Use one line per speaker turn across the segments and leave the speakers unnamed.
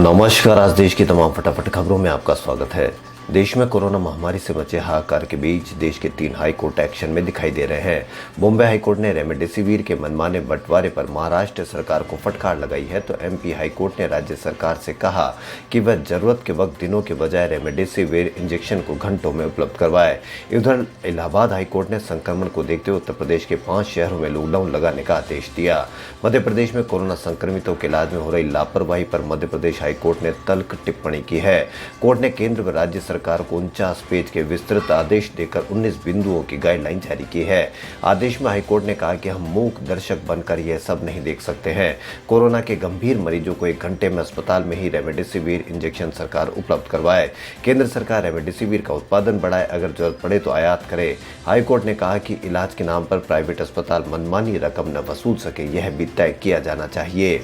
नमस्कार। आज देश की तमाम फटाफट खबरों में आपका स्वागत है। देश में कोरोना महामारी से मचे हाहाकार के बीच देश के 3 हाई कोर्ट एक्शन में दिखाई दे रहे हैं। बॉम्बे हाई कोर्ट ने रेमडेसिविर के मनमाने बंटवारे पर महाराष्ट्र सरकार को फटकार लगाई है, तो एमपी हाई कोर्ट ने राज्य सरकार से कहा कि वह जरूरत के वक्त दिनों के बजाय रेमडेसिविर इंजेक्शन को घंटों में उपलब्ध करवाए। उधर इलाहाबाद हाई कोर्ट ने संक्रमण को देखते हुए उत्तर प्रदेश के 5 शहरों में लॉकडाउन लगाने का आदेश दिया। मध्य प्रदेश में कोरोना संक्रमितों के इलाज में हो रही लापरवाही पर मध्य प्रदेश हाई कोर्ट ने तल्ख टिप्पणी की है। कोर्ट ने केंद्र व राज्य सरकार को 49 पेज के विस्तृत आदेश देकर 19 बिंदुओं की गाइडलाइन जारी की है। आदेश में हाईकोर्ट ने कहा कि हम मूक दर्शक बनकर यह सब नहीं देख सकते हैं। कोरोना के गंभीर मरीजों को 1 घंटे में अस्पताल में ही रेमडेसिविर इंजेक्शन सरकार उपलब्ध करवाए। केंद्र सरकार रेमडेसिविर का उत्पादन बढ़ाए, अगर जरूरत पड़े तो आयात करे। हाईकोर्ट ने कहा कि इलाज के नाम पर प्राइवेट अस्पताल मनमानी रकम न वसूल सके, यह भी तय किया जाना चाहिए।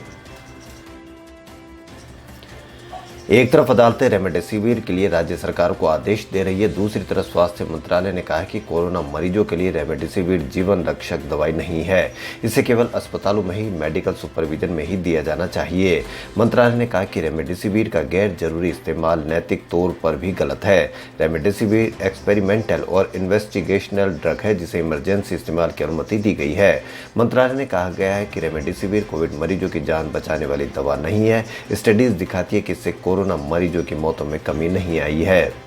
एक तरफ अदालतें रेमडेसिविर के लिए राज्य सरकार को आदेश दे रही है, दूसरी तरफ स्वास्थ्य मंत्रालय ने कहा कि कोरोना मरीजों के लिए रेमडेसिविर जीवन रक्षक दवाई नहीं है, इसे केवल अस्पतालों में ही मेडिकल सुपरविजन में ही दिया जाना चाहिए। मंत्रालय ने कहा कि रेमडेसिविर का गैर जरूरी इस्तेमाल नैतिक तौर पर भी गलत है। रेमडेसिविर एक्सपेरिमेंटल और इन्वेस्टिगेशनल ड्रग है, जिसे इमरजेंसी इस्तेमाल की अनुमति दी गई है। मंत्रालय ने कहा गया है कि रेमडेसिविर कोविड मरीजों की जान बचाने वाली दवा नहीं है। स्टडीज दिखाती है कि इससे कोरोना मरीजों की मौतों में कमी नहीं आई है।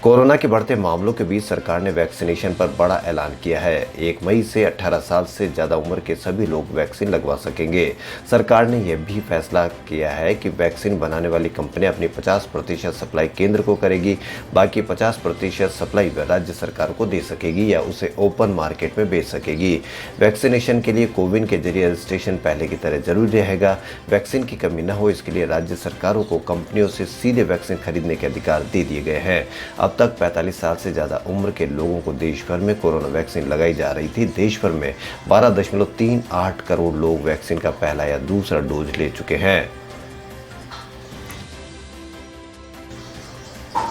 कोरोना के बढ़ते मामलों के बीच सरकार ने वैक्सीनेशन पर बड़ा ऐलान किया है। 1 मई से 18 साल से ज़्यादा उम्र के सभी लोग वैक्सीन लगवा सकेंगे। सरकार ने यह भी फैसला किया है कि वैक्सीन बनाने वाली कंपनियां अपनी 50% सप्लाई केंद्र को करेगी, बाकी 50% सप्लाई वह राज्य सरकार को दे सकेगी या उसे ओपन मार्केट में बेच सकेगी। वैक्सीनेशन के लिए कोविन के जरिए रजिस्ट्रेशन पहले की तरह जरूरी रहेगा। वैक्सीन की कमी न हो, इसके लिए राज्य सरकारों को कंपनियों से सीधे वैक्सीन खरीदने के अधिकार दे दिए गए हैं। अब तक 45 साल से ज़्यादा उम्र के लोगों को देश भर में कोरोना वैक्सीन लगाई जा रही थी। देश भर में 12.38 करोड़ लोग वैक्सीन का पहला या दूसरा डोज ले चुके हैं।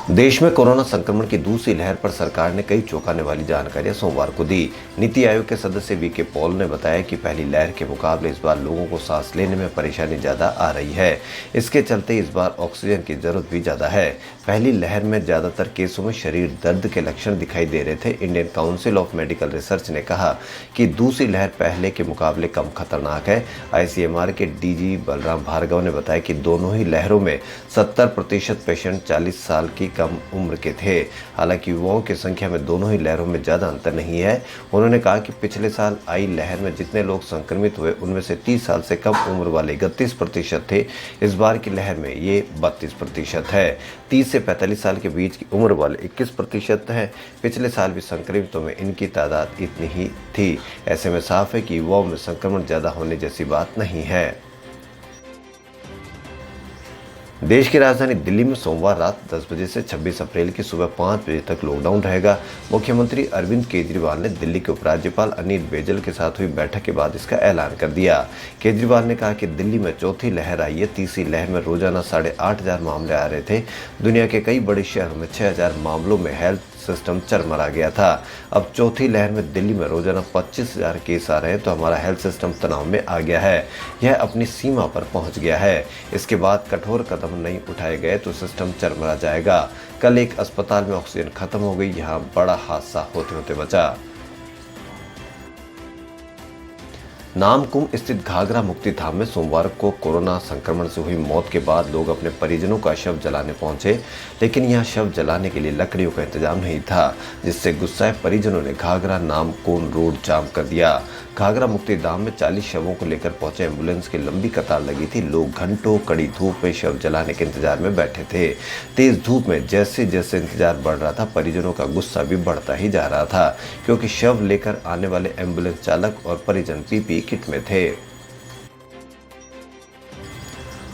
देश में कोरोना संक्रमण की दूसरी लहर पर सरकार ने कई चौंकाने वाली जानकारियां सोमवार को दी। नीति आयोग के सदस्य वीके पॉल ने बताया कि पहली लहर के मुकाबले इस बार लोगों को सांस लेने में परेशानी ज्यादा आ रही है। इसके चलते इस बार ऑक्सीजन की जरूरत भी ज्यादा है। पहली लहर में ज्यादातर केसों में शरीर दर्द के लक्षण दिखाई दे रहे थे। Indian council of medical research ने कहा कि दूसरी लहर पहले के मुकाबले कम खतरनाक है। आईसीएमआर के डीजी बलराम भार्गव ने बताया कि दोनों ही लहरों में 70% पेशेंट 40 साल की कम उम्र के थे। हालांकि युवाओं की संख्या में दोनों ही लहरों में ज्यादा अंतर नहीं है। उन्होंने कहा कि पिछले साल आई लहर में जितने लोग संक्रमित हुए उनमें से 30 साल से कम उम्र वाले 31% थे। इस बार की लहर में ये 32% है। 30 से 45 साल के बीच की उम्र वाले 21% हैं। पिछले साल भी संक्रमितों में इनकी तादाद इतनी ही थी। ऐसे में साफ है कि युवाओं में संक्रमण ज्यादा होने जैसी बात नहीं है। देश की राजधानी दिल्ली में सोमवार रात 10 बजे से 26 अप्रैल की सुबह 5 बजे तक लॉकडाउन रहेगा। मुख्यमंत्री अरविंद केजरीवाल ने दिल्ली के उपराज्यपाल अनिल बैजल के साथ हुई बैठक के बाद इसका ऐलान कर दिया। केजरीवाल ने कहा कि दिल्ली में चौथी लहर आई है। तीसरी लहर में रोजाना 8,500 मामले आ रहे थे। दुनिया के कई बड़े शहरों में 6,000 मामलों में हेल्थ सिस्टम चरमरा गया था। अब चौथी लहर में दिल्ली में रोजाना 25,000 केस आ रहे हैं, तो हमारा हेल्थ सिस्टम तनाव में आ गया है। यह अपनी सीमा पर पहुंच गया है। इसके बाद कठोर कदम नहीं उठाए गए तो सिस्टम चरमरा जाएगा। कल एक अस्पताल में ऑक्सीजन खत्म हो गई, यहां बड़ा हादसा होते होते बचा। नामकुम स्थित घाघरा मुक्ति धाम में सोमवार को कोरोना संक्रमण से हुई मौत के बाद लोग अपने परिजनों का शव जलाने पहुंचे, लेकिन यहां शव जलाने के लिए लकड़ियों का इंतजाम नहीं था, जिससे गुस्साए परिजनों ने घाघरा नामकुम रोड जाम कर दिया। घाघरा मुक्ति धाम में 40 शवों को लेकर पहुंचे एम्बुलेंस की लंबी कतार लगी थी। लोग घंटों कड़ी धूप में शव जलाने के इंतजार में बैठे थे। तेज धूप में जैसे जैसे इंतजार बढ़ रहा था, परिजनों का गुस्सा भी बढ़ता ही जा रहा था, क्योंकि शव लेकर आने वाले एम्बुलेंस चालक और परिजन पीपीई किट में थे।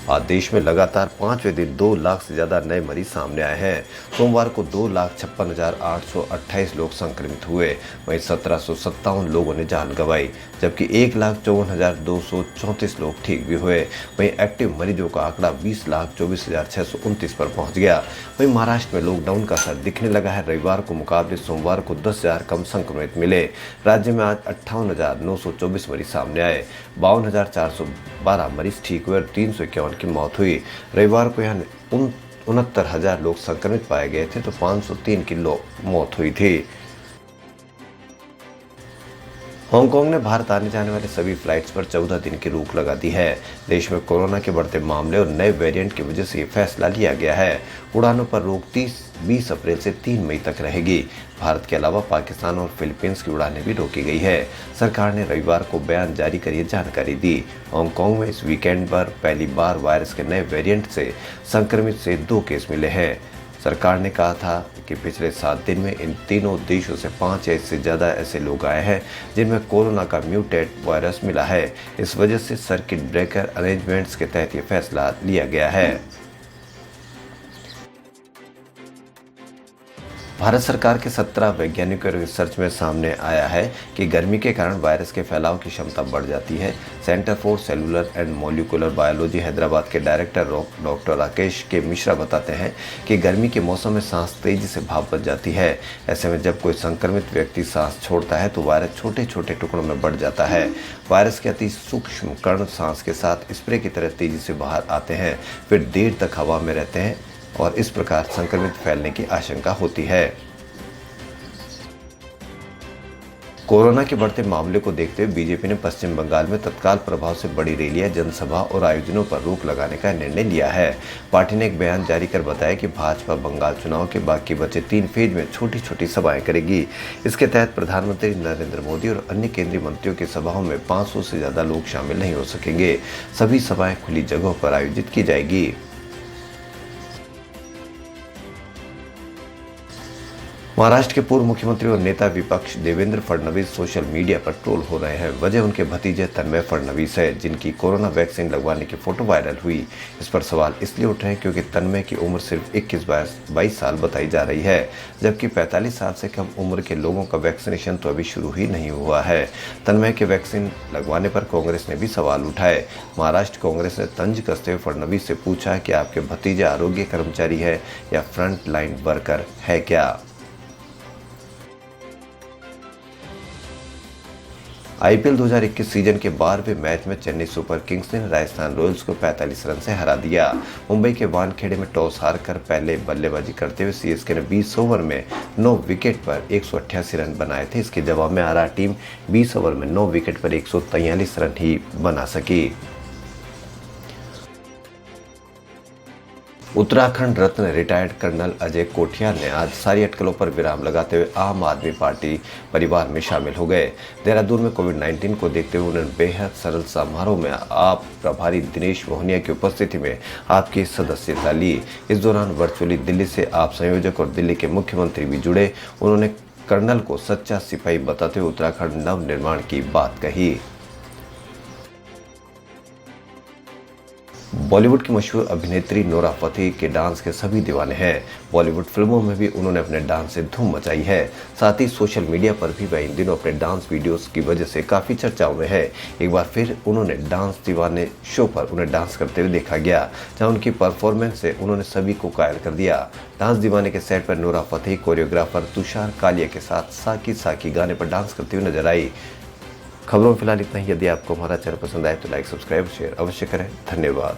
आज देश में लगातार 5वें दिन 2 लाख से ज्यादा नए मरीज सामने आए हैं। सोमवार को 2,56,828 लोग संक्रमित हुए, वहीं 1757 लोगों ने जान गंवाई, जबकि 1,54,234 लोग ठीक भी हुए। वहीं एक्टिव मरीजों का आंकड़ा 20,24,629 पर पहुंच गया। वहीं महाराष्ट्र में लॉकडाउन का असर दिखने लगा है। रविवार को मुकाबले सोमवार को 10,000 कम संक्रमित मिले। राज्य में आज 58,924 मरीज सामने आए, 52,412 मरीज ठीक हुए और 351 की मौत हुई। रविवार को यहाँ 69,000 लोग संक्रमित पाए गए थे तो 503 की मौत हुई थी। हांगकांग ने भारत आने जाने वाले सभी फ्लाइट्स पर 14 दिन की रोक लगा दी है। देश में कोरोना के बढ़ते मामले और नए वेरिएंट की वजह से ये फैसला लिया गया है। उड़ानों पर रोक 20 अप्रैल से 3 मई तक रहेगी। भारत के अलावा पाकिस्तान और फिलीपींस की उड़ानें भी रोकी गई है। सरकार ने रविवार को बयान जारी कर ये जानकारी दी। हांगकांग में इस वीकेंड पर पहली बार वायरस के नए वेरिएंट से संक्रमित से 2 केस मिले हैं। सरकार ने कहा था कि पिछले 7 दिन में इन तीनों देशों से 5 या इससे ज़्यादा ऐसे लोग आए हैं जिनमें कोरोना का म्यूटेंट वायरस मिला है। इस वजह से सर्किट ब्रेकर अरेंजमेंट्स के तहत ये फैसला लिया गया है। भारत सरकार के 17 वैज्ञानिकों के रिसर्च में सामने आया है कि गर्मी के कारण वायरस के फैलाव की क्षमता बढ़ जाती है। Centre for cellular and molecular biology Hyderabad के डायरेक्टर डॉक्टर राकेश के मिश्रा बताते हैं कि गर्मी के मौसम में सांस तेजी से भाप बन जाती है। ऐसे में जब कोई संक्रमित व्यक्ति सांस छोड़ता है तो वायरस छोटे छोटे टुकड़ों में बढ़ जाता है। वायरस के अति सूक्ष्म कण सांस के साथ स्प्रे की तरह तेजी से बाहर आते हैं, फिर देर तक हवा में रहते हैं और इस प्रकार संक्रमित फैलने की आशंका होती है। कोरोना के बढ़ते मामले को देखते हुए बीजेपी ने पश्चिम बंगाल में तत्काल प्रभाव से बड़ी रैलियां, जनसभा और आयोजनों पर रोक लगाने का निर्णय लिया है। पार्टी ने एक बयान जारी कर बताया कि भाजपा बंगाल चुनाव के बाकी बचे 3 फेज में छोटी छोटी सभाएं करेगी। इसके तहत प्रधानमंत्री नरेंद्र मोदी और अन्य केंद्रीय मंत्रियों की सभाओं में 500 से ज्यादा लोग शामिल नहीं हो सकेंगे। सभी सभाएं खुली जगहों पर आयोजित की जाएगी। महाराष्ट्र के पूर्व मुख्यमंत्री और नेता विपक्ष देवेंद्र फडणवीस सोशल मीडिया पर ट्रोल हो रहे हैं। वजह उनके भतीजे तन्मय फडणवीस है, जिनकी कोरोना वैक्सीन लगवाने की फोटो वायरल हुई। इस पर सवाल इसलिए उठ रहे हैं क्योंकि तन्मय की उम्र सिर्फ 21-22 साल बताई जा रही है, जबकि 45 साल से कम उम्र के लोगों का वैक्सीनेशन तो अभी शुरू ही नहीं हुआ है। तन्मय के वैक्सीन लगवाने पर कांग्रेस ने भी सवाल उठाए। महाराष्ट्र कांग्रेस ने तंज कसते हुए फडणवीस से पूछा कि आपके भतीजे आरोग्य कर्मचारी है या फ्रंट लाइन वर्कर है क्या। आईपीएल 2021 सीजन के 12वें मैच में चेन्नई सुपर किंग्स ने राजस्थान रॉयल्स को 45 रन से हरा दिया। मुंबई के वानखेड़े में टॉस हारकर पहले बल्लेबाजी करते हुए सीएसके ने 20 ओवर में 9 विकेट पर 188 रन बनाए थे। इसके जवाब में आरआर टीम 20 ओवर में 9 विकेट पर 143 रन ही बना सकी। उत्तराखंड रत्न रिटायर्ड कर्नल अजय कोठियाल ने आज सारी अटकलों पर विराम लगाते हुए आम आदमी पार्टी परिवार में शामिल हो गए। देहरादून में कोविड-19 को देखते हुए उन्होंने बेहद सरल समारोह में आप प्रभारी दिनेश मोहनिया की उपस्थिति में आपकी सदस्यता ली। इस दौरान वर्चुअली दिल्ली से आप संयोजक और दिल्ली के मुख्यमंत्री भी जुड़े। उन्होंने कर्नल को सच्चा सिपाही बताते हुए उत्तराखंड नव निर्माण की बात कही। बॉलीवुड की मशहूर अभिनेत्री नोरा फतेही के डांस के सभी दीवाने हैं। बॉलीवुड फिल्मों में भी उन्होंने अपने डांस से धूम मचाई है। साथ ही सोशल मीडिया पर भी वह इन दिनों अपने डांस वीडियोस की वजह से काफी चर्चाओं में है। एक बार फिर उन्होंने डांस दीवाने शो पर उन्हें डांस करते हुए देखा गया, जहां उनकी परफॉर्मेंस से उन्होंने सभी को कायल कर दिया। डांस दीवाने के सेट पर Nora Fatehi choreographer Tushar Kaliya के साथ साकी साकी गाने पर डांस करते हुए नजर आई। खबरों में फिलहाल इतना ही। यदि आपको हमारा चैनल पसंद आए तो लाइक, सब्सक्राइब, शेयर अवश्य करें। धन्यवाद।